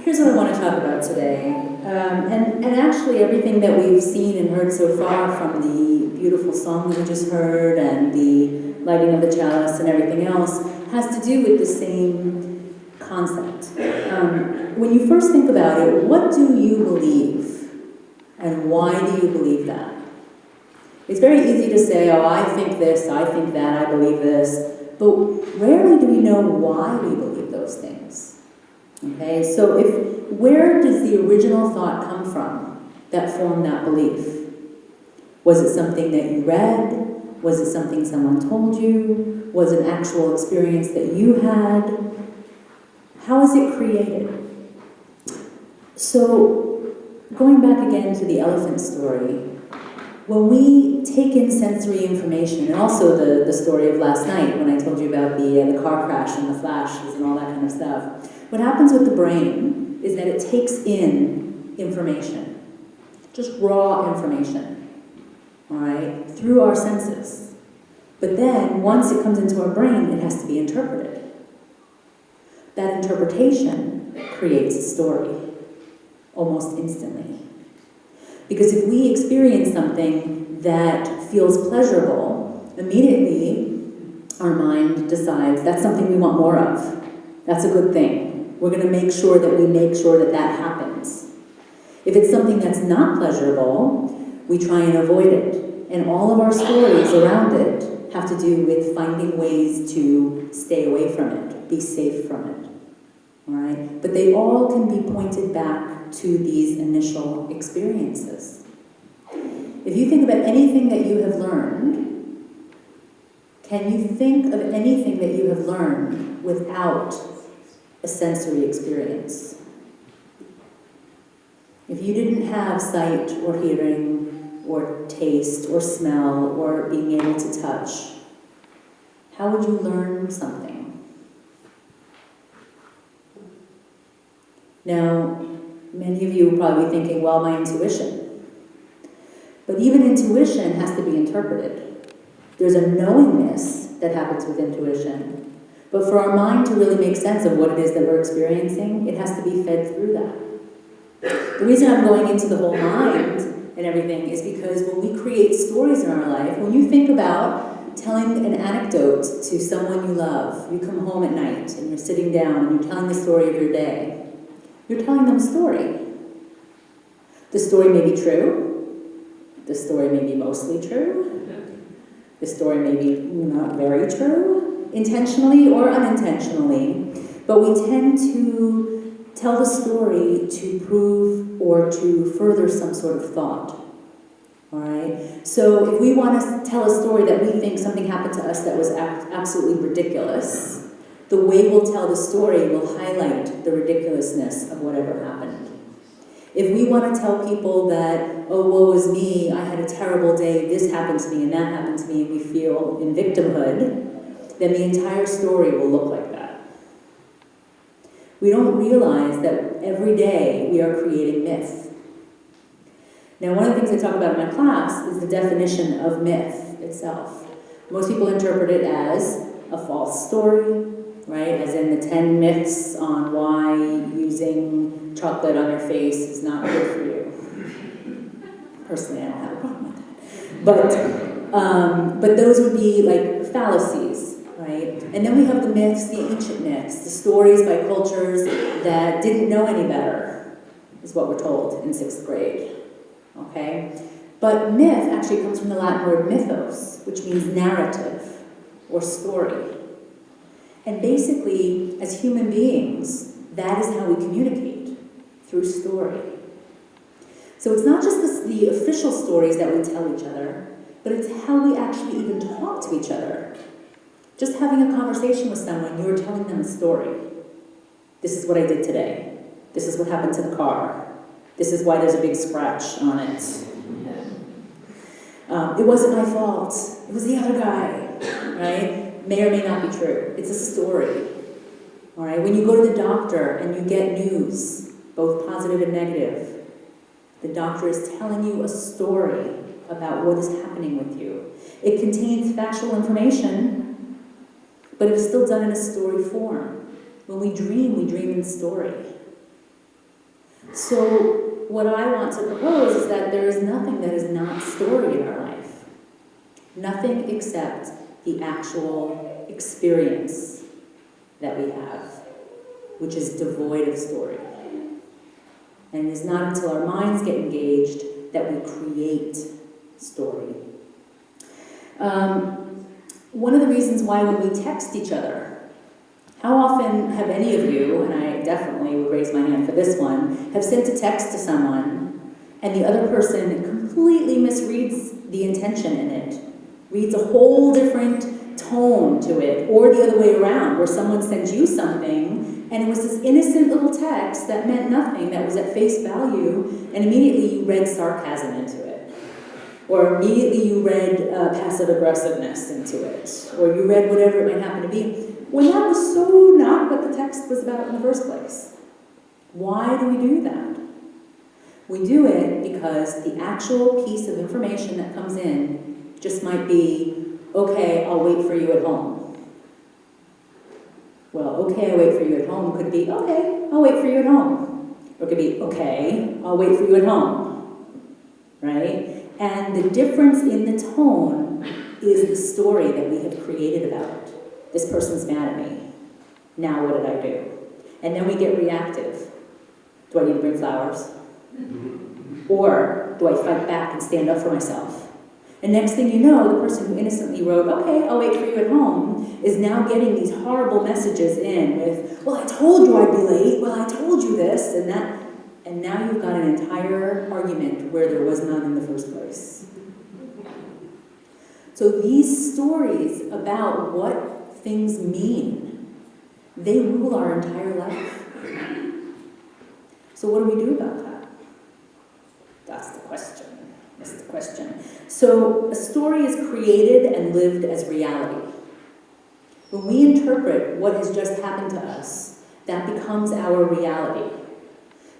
Here's what I want to talk about today. And actually everything that we've seen and heard so far, from the beautiful song that we just heard and the lighting of the chalice and everything else, has to do with the same concept. When you first think about it, what do you believe? And why do you believe that? It's very easy to say, oh, I think this, I think that, I believe this, but rarely do we know why we believe those things. Okay, so where does the original thought come from that formed that belief? Was it something that you read? Was it something someone told you? Was it an actual experience that you had? How is it created? So, going back again to the elephant story, when we take in sensory information, and also the story of last night when I told you about the car crash and the flashes and all that kind of stuff, what happens with the brain is that it takes in information, just raw information, all right, through our senses. But then, once it comes into our brain, it has to be interpreted. That interpretation creates a story, almost instantly. Because if we experience something that feels pleasurable, immediately our mind decides that's something we want more of. That's a good thing. We're going to make sure that happens. If it's something that's not pleasurable, we try and avoid it. And all of our stories around it have to do with finding ways to stay away from it, be safe from it. All right? But they all can be pointed back to these initial experiences. If you think about anything that you have learned, can you think of anything that you have learned without a sensory experience? If you didn't have sight or hearing or taste or smell or being able to touch, how would you learn something? Now, many of you will probably be thinking, well, my intuition. But even intuition has to be interpreted. There's a knowingness that happens with intuition. But for our mind to really make sense of what it is that we're experiencing, it has to be fed through that. The reason I'm going into the whole mind and everything is because when we create stories in our life, when you think about telling an anecdote to someone you love, you come home at night and you're sitting down and you're telling the story of your day, you're telling them a story. The story may be true. The story may be mostly true. The story may be not very true, intentionally or unintentionally. But we tend to tell the story to prove or to further some sort of thought. All right? So if we want to tell a story that we think something happened to us that was absolutely ridiculous, the way we'll tell the story will highlight the ridiculousness of whatever happened. If we want to tell people that, oh, woe is me, I had a terrible day, this happened to me and that happened to me, and we feel in victimhood, then the entire story will look like that. We don't realize that every day we are creating myth. Now, one of the things I talk about in my class is the definition of myth itself. Most people interpret it as a false story, right? As in the 10 myths on why using chocolate on your face is not good for you. Personally, I don't have a problem with that. But those would be like fallacies, right? And then we have the myths, the ancient myths, the stories by cultures that didn't know any better, is what we're told in 6th grade, okay? But myth actually comes from the Latin word mythos, which means narrative or story. And basically, as human beings, that is how we communicate, through story. So it's not just the official stories that we tell each other, but it's how we actually even talk to each other. Just having a conversation with someone, you're telling them a story. This is what I did today. This is what happened to the car. This is why there's a big scratch on it. It wasn't my fault. It was the other guy, right? May or may not be true. It's a story. All right? When you go to the doctor and you get news, both positive and negative, the doctor is telling you a story about what is happening with you. It contains factual information, but it's still done in a story form. When we dream in story. So what I want to propose is that there is nothing that is not story in our life. Nothing except the actual experience that we have, which is devoid of story. And it is not until our minds get engaged that we create story. One of the reasons why when we text each other, how often have any of you, and I definitely would raise my hand for this one, have sent a text to someone and the other person completely misreads the intention in it, reads a whole different tone to it, or the other way around, where someone sends you something and it was this innocent little text that meant nothing, that was at face value, and immediately you read sarcasm into it. Or immediately you read passive aggressiveness into it, or you read whatever it might happen to be, when that was so not what the text was about in the first place. Why do we do that? We do it because the actual piece of information that comes in just might be, okay, I'll wait for you at home. Well, okay, I'll wait for you at home could be, okay, I'll wait for you at home. Or it could be, okay, I'll wait for you at home. Right? And the difference in the tone is the story that we have created about it. This person's mad at me. Now what did I do? And then we get reactive. Do I need to bring flowers? Or do I fight back and stand up for myself? And next thing you know, the person who innocently wrote, okay, I'll wait for you at home, is now getting these horrible messages in with, well, I told you I'd be late, well, I told you this, and that. And now you've got an entire argument where there was none in the first place. So these stories about what things mean, they rule our entire life. So what do we do about that? That's the question. That's the question. So a story is created and lived as reality. When we interpret what has just happened to us, that becomes our reality.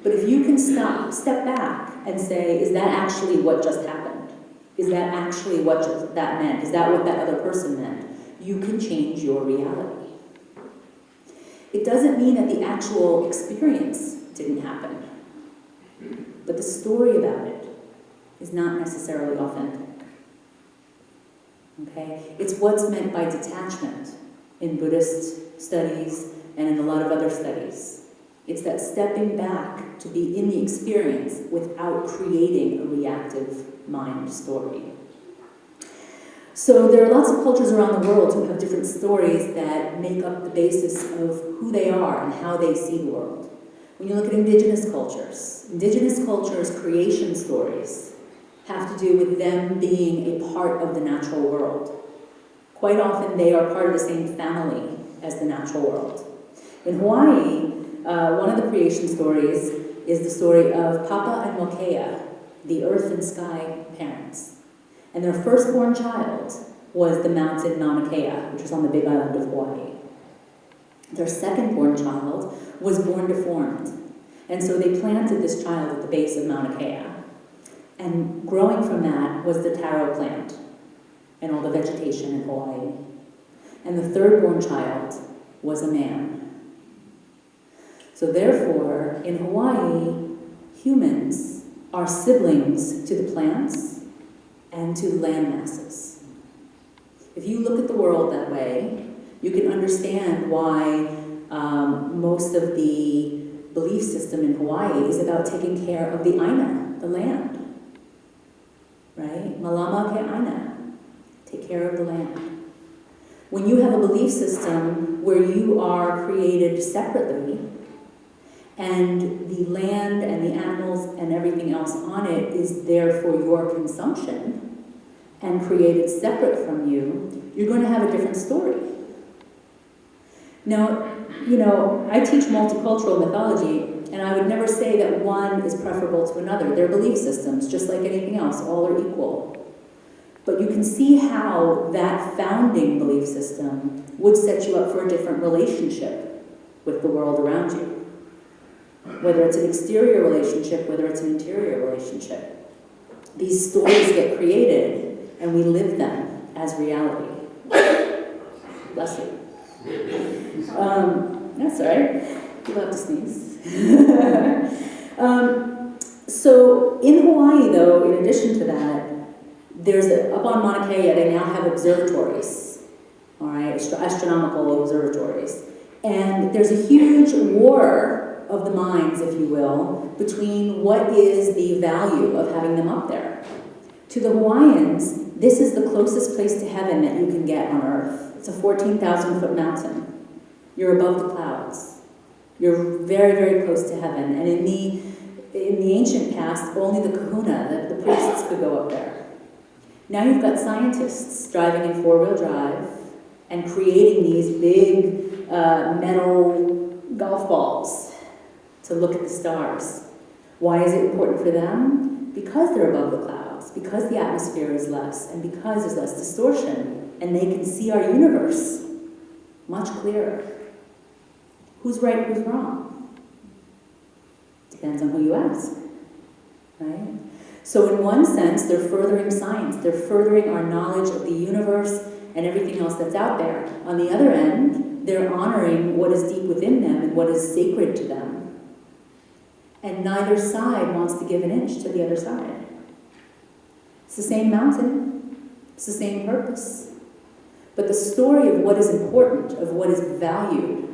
But if you can step back and say, is that actually what just happened? Is that actually what that meant? Is that what that other person meant? You can change your reality. It doesn't mean that the actual experience didn't happen. But the story about it is not necessarily authentic. Okay? It's what's meant by detachment in Buddhist studies and in a lot of other studies. It's that stepping back to be in the experience without creating a reactive mind story. So there are lots of cultures around the world who have different stories that make up the basis of who they are and how they see the world. When you look at indigenous cultures creation stories have to do with them being a part of the natural world. Quite often they are part of the same family as the natural world. In Hawaii, one of the creation stories is the story of Papa and Wakea, the earth and sky parents. And their firstborn child was the mountain Mauna Kea, which is on the big island of Hawaii. Their second-born child was born deformed. And so they planted this child at the base of Mauna Kea. And growing from that was the taro plant and all the vegetation in Hawaii. And the third-born child was a man. So therefore, in Hawaii, humans are siblings to the plants and to land masses. If you look at the world that way, you can understand why most of the belief system in Hawaii is about taking care of the aina, the land. Right? Malama ke aina, take care of the land. When you have a belief system where you are created separately, and the land and the animals and everything else on it is there for your consumption and created separate from you, you're going to have a different story. Now, I teach multicultural mythology, and I would never say that one is preferable to another. They're belief systems, just like anything else, all are equal. But you can see how that founding belief system would set you up for a different relationship with the world around you. Whether it's an exterior relationship, whether it's an interior relationship. These stories get created, and we live them as reality. Bless you. That's all right. You'll have to sneeze. So in Hawaii, though, in addition to that, up on Mauna Kea, they now have observatories, all right, astronomical observatories. And there's a huge war of the minds, if you will, between what is the value of having them up there. To the Hawaiians, this is the closest place to heaven that you can get on Earth. It's a 14,000-foot mountain. You're above the clouds. You're very, very close to heaven. And in the ancient past, only the kahuna, the priests, could go up there. Now you've got scientists driving in four-wheel drive and creating these big metal golf balls to look at the stars. Why is it important for them? Because they're above the clouds, because the atmosphere is less, and because there's less distortion, and they can see our universe much clearer. Who's right, who's wrong? Depends on who you ask, right? So in one sense, they're furthering science. They're furthering our knowledge of the universe and everything else that's out there. On the other end, they're honoring what is deep within them and what is sacred to them. And neither side wants to give an inch to the other side. It's the same mountain. It's the same purpose. But the story of what is important, of what is valued,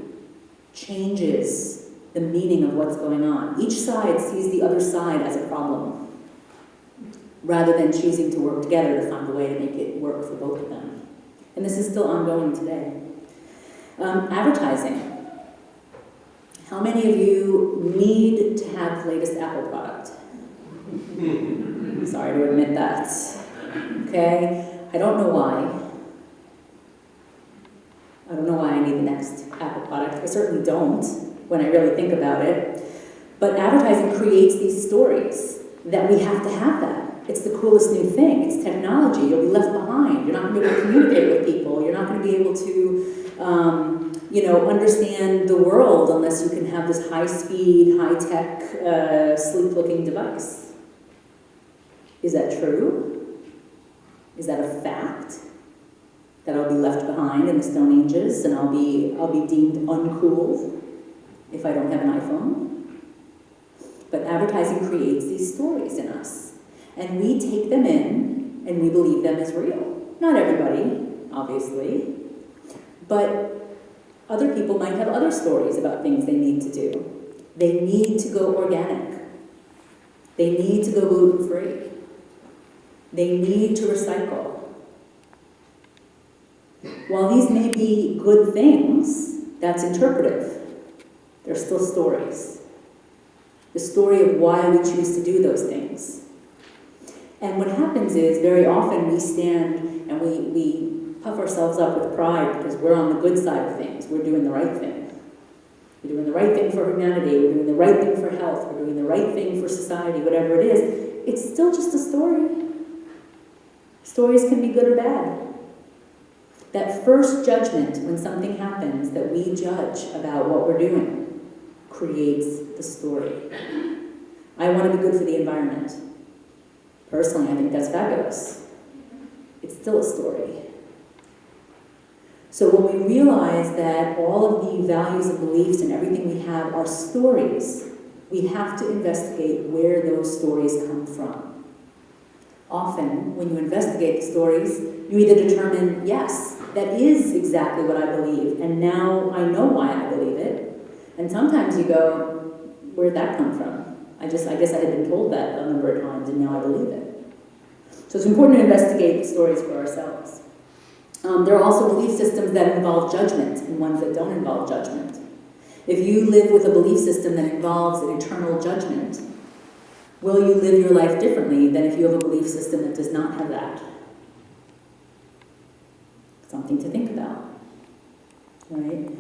changes the meaning of what's going on. Each side sees the other side as a problem, rather than choosing to work together to find a way to make it work for both of them. And this is still ongoing today. Advertising. How many of you need to have the latest Apple product? Sorry to admit that. Okay? I don't know why. I don't know why I need the next Apple product. I certainly don't when I really think about it. But advertising creates these stories that we have to have that. It's the coolest new thing. It's technology. You'll be left behind. You're not going to be able to communicate with people. You're not going to be able to, understand the world unless you can have this high-speed, high-tech, sleek-looking device. Is that true? Is that a fact? That I'll be left behind in the Stone Ages and I'll be deemed uncool if I don't have an iPhone? But advertising creates these stories in us. And we take them in and we believe them as real. Not everybody, obviously, but other people might have other stories about things they need to do. They need to go organic. They need to go gluten-free. They need to recycle. While these may be good things, that's interpretive. They're still stories. The story of why we choose to do those things. And what happens is, very often we stand and we puff ourselves up with pride because we're on the good side of things. We're doing the right thing. We're doing the right thing for humanity. We're doing the right thing for health. We're doing the right thing for society, whatever it is. It's still just a story. Stories can be good or bad. That first judgment when something happens that we judge about what we're doing creates the story. I want to be good for the environment. Personally, I think that's fabulous. It's still a story. So when we realize that all of the values and beliefs and everything we have are stories, we have to investigate where those stories come from. Often, when you investigate the stories, you either determine, yes, that is exactly what I believe, and now I know why I believe it. And sometimes you go, where'd that come from? I guess I had been told that a number of times, and now I believe it. So it's important to investigate the stories for ourselves. There are also belief systems that involve judgment and ones that don't involve judgment. If you live with a belief system that involves an eternal judgment, will you live your life differently than if you have a belief system that does not have that? Something to think about, right?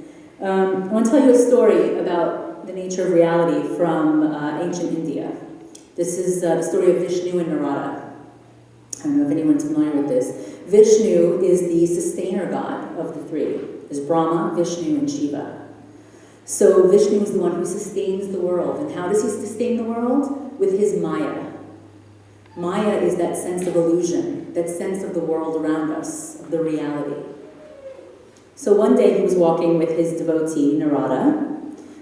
I want to tell you a story about the nature of reality from ancient India. This is the story of Vishnu and Narada. I don't know if anyone's familiar with this. Vishnu is the sustainer god of the three. There's Brahma, Vishnu, and Shiva. So Vishnu is the one who sustains the world. And how does he sustain the world? With his Maya. Maya is that sense of illusion, that sense of the world around us, of the reality. So one day he was walking with his devotee, Narada,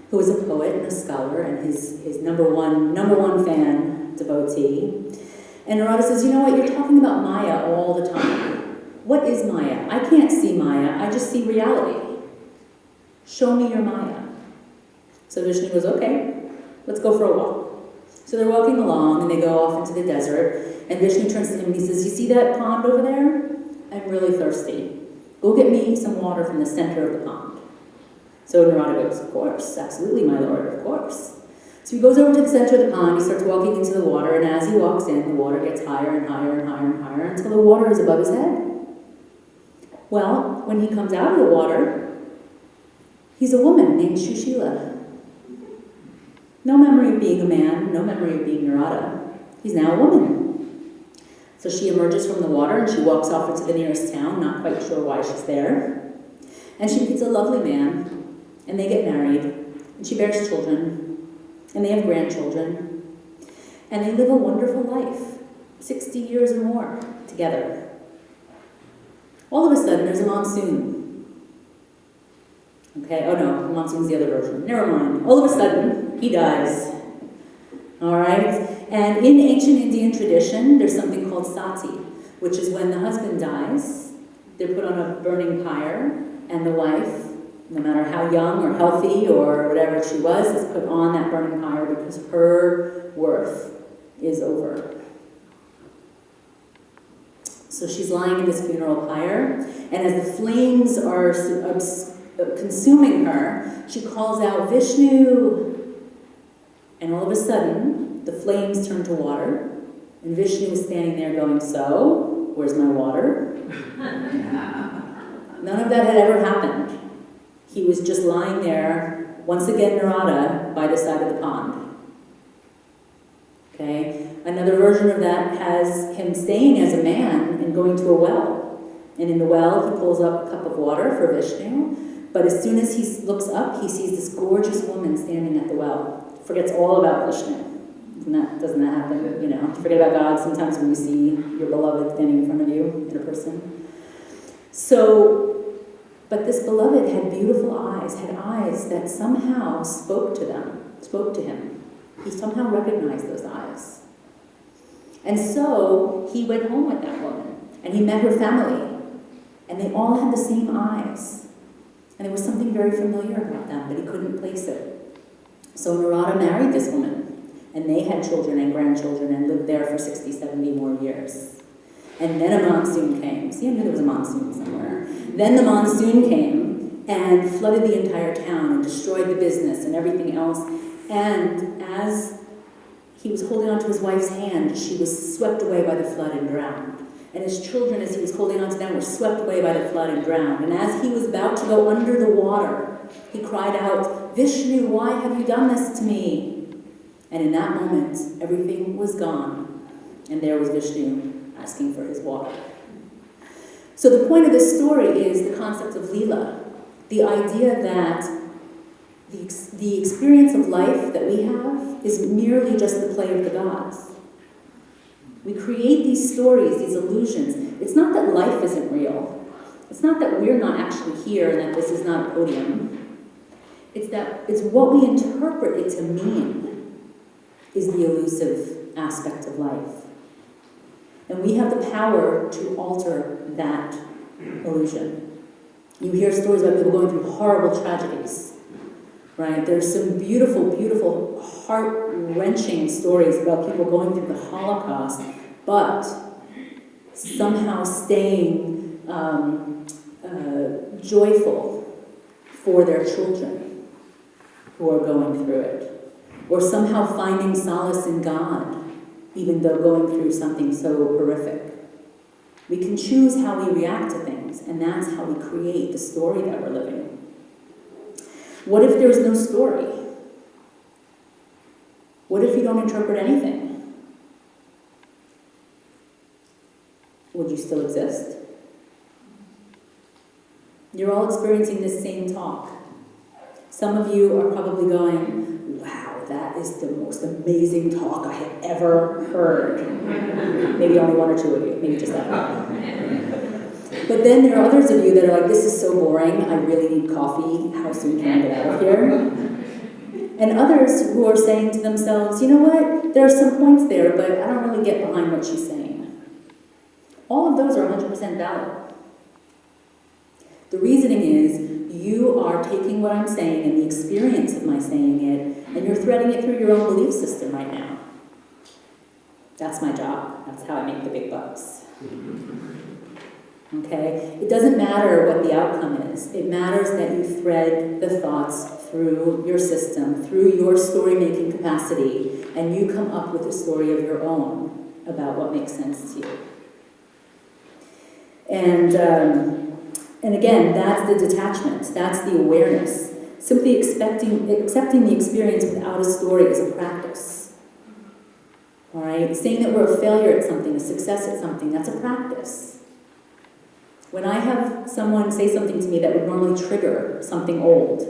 who is a poet and a scholar and his number one fan, devotee. And Narada says, you know what, you're talking about Maya all the time. What is Maya? I can't see Maya, I just see reality. Show me your Maya. So Vishnu goes, okay, let's go for a walk. So they're walking along and they go off into the desert, and Vishnu turns to him and he says, you see that pond over there? I'm really thirsty. Go get me some water from the center of the pond. So Narada goes, of course, absolutely, my lord, of course. So he goes over to the center of the pond, he starts walking into the water, and as he walks in, the water gets higher and higher and higher and higher until the water is above his head. Well, when he comes out of the water, he's a woman named Shushila. No memory of being a man, no memory of being Narada. He's now a woman. So she emerges from the water and she walks off into the nearest town, not quite sure why she's there. And she meets a lovely man, and they get married, and she bears children. And they have grandchildren, and they live a wonderful life, 60 years or more together. All of a sudden, there's a monsoon. Okay, oh no, the monsoon's the other version. Never mind. All of a sudden, he dies. All right? And in ancient Indian tradition, there's something called sati, which is when the husband dies, they're put on a burning pyre, and the wife, no matter how young or healthy or whatever she was, is put on that burning pyre because her worth is over. So she's lying in this funeral pyre, and as the flames are consuming her, she calls out, Vishnu! And all of a sudden, the flames turn to water, and Vishnu is standing there going, so, where's my water? None of that had ever happened. He was just lying there, once again Narada, by the side of the pond. Okay? Another version of that has him staying as a man and going to a well. And in the well, he pulls up a cup of water for Vishnu, but as soon as he looks up, he sees this gorgeous woman standing at the well. Forgets all about Vishnu. Doesn't that happen? You know, forget about God sometimes when you see your beloved standing in front of you in a person. But this beloved had beautiful eyes, had eyes that somehow spoke to him. He somehow recognized those eyes. And so he went home with that woman, and he met her family, and they all had the same eyes. And there was something very familiar about them, but he couldn't place it. So Narada married this woman, and they had children and grandchildren and lived there for 60, 70 more years. And then a monsoon came. See, I knew there was a monsoon somewhere. Then the monsoon came and flooded the entire town and destroyed the business and everything else. And as he was holding onto his wife's hand, she was swept away by the flood and drowned. And his children, as he was holding onto them, were swept away by the flood and drowned. And as he was about to go under the water, he cried out, Vishnu, why have you done this to me? And in that moment, everything was gone. And there was Vishnu asking for his water. So the point of this story is the concept of Leela, the idea that the experience of life that we have is merely just the play of the gods. We create these stories, these illusions. It's not that life isn't real. It's not that we're not actually here and that this is not a podium. It's what we interpret it to mean is the elusive aspect of life. And we have the power to alter that illusion. You hear stories about people going through horrible tragedies, right? There's some beautiful, beautiful, heart-wrenching stories about people going through the Holocaust, but somehow staying joyful for their children who are going through it, or somehow finding solace in God, even though going through something so horrific. We can choose how we react to things, and that's how we create the story that we're living. What if there's no story? What if you don't interpret anything? Would you still exist? You're all experiencing this same talk. Some of you are probably going, wow, that is the most amazing talk I have ever heard. Maybe only one or two of you, maybe just that one. But then there are others of you that are like, this is so boring, I really need coffee, how soon can I get out of here? And others who are saying to themselves, you know what, there are some points there, but I don't really get behind what she's saying. All of those are 100% valid. The reasoning is, you are taking what I'm saying and the experience of my saying it, and you're threading it through your own belief system right now. That's my job. That's how I make the big bucks. Okay? It doesn't matter what the outcome is. It matters that you thread the thoughts through your system, through your story-making capacity, and you come up with a story of your own about what makes sense to you. And again, that's the detachment. That's the awareness. Simply accepting the experience without a story is a practice. All right? Saying that we're a failure at something, a success at something, that's a practice. When I have someone say something to me that would normally trigger something old,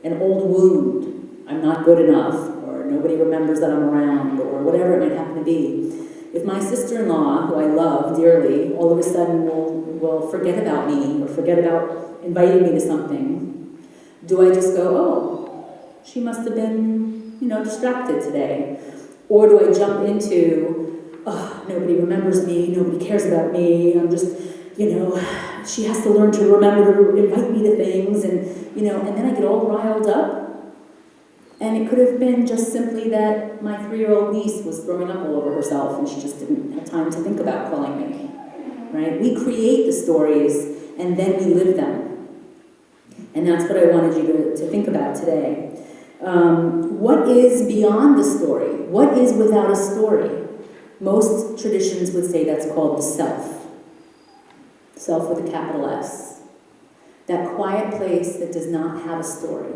an old wound, I'm not good enough, or nobody remembers that I'm around, or whatever it might happen to be, if my sister-in-law, who I love dearly, all of a sudden will forget about me, or forget about inviting me to something, do I just go, oh, she must have been, distracted today? Or do I jump into, oh, nobody remembers me, nobody cares about me, I'm just, she has to learn to remember to invite me to things, and then I get all riled up. And it could have been just simply that my 3-year-old niece was throwing up all over herself and she just didn't have time to think about calling me, right? We create the stories and then we live them. And that's what I wanted you to think about today. What is beyond the story? What is without a story? Most traditions would say that's called the self. Self with a capital S. That quiet place that does not have a story.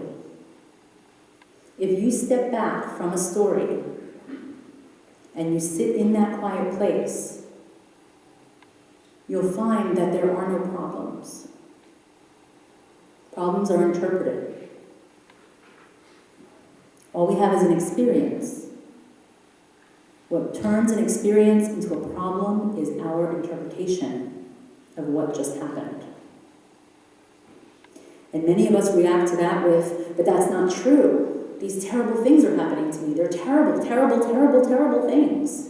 If you step back from a story and you sit in that quiet place, you'll find that there are no problems. Problems are interpreted. All we have is an experience. What turns an experience into a problem is our interpretation of what just happened. And many of us react to that with, but that's not true. These terrible things are happening to me. They're terrible, terrible, terrible, terrible things.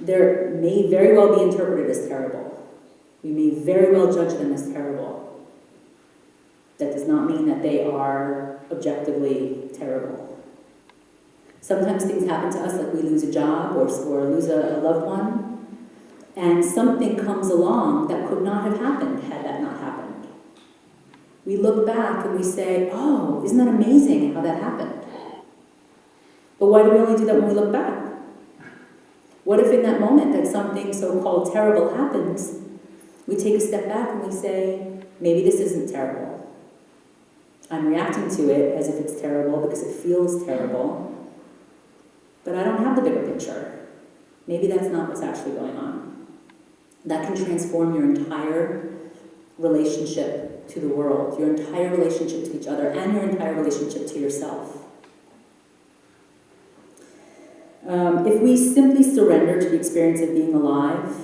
They may very well be interpreted as terrible. We may very well judge them as terrible. That does not mean that they are objectively terrible. Sometimes things happen to us, like we lose a job or lose a loved one, and something comes along that could not have happened had that not happened. We look back and we say, oh, isn't that amazing how that happened? But why do we only do that when we look back? What if in that moment that something so-called terrible happens, we take a step back and we say, maybe this isn't terrible. I'm reacting to it as if it's terrible because it feels terrible, but I don't have the bigger picture. Maybe that's not what's actually going on. That can transform your entire relationship to the world, your entire relationship to each other, and your entire relationship to yourself. If we simply surrender to the experience of being alive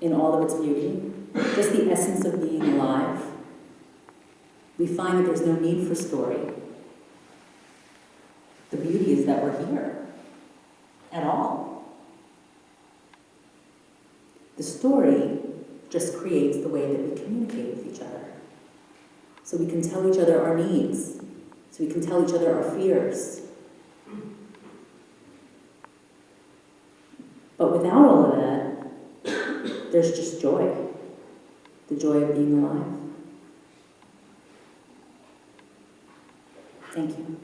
in all of its beauty, just the essence of being alive, we find that there's no need for story. The beauty is that we're here at all. The story just creates the way that we communicate with each other. So we can tell each other our needs. So we can tell each other our fears. But without all of that, there's just joy. The joy of being alive. Thank you.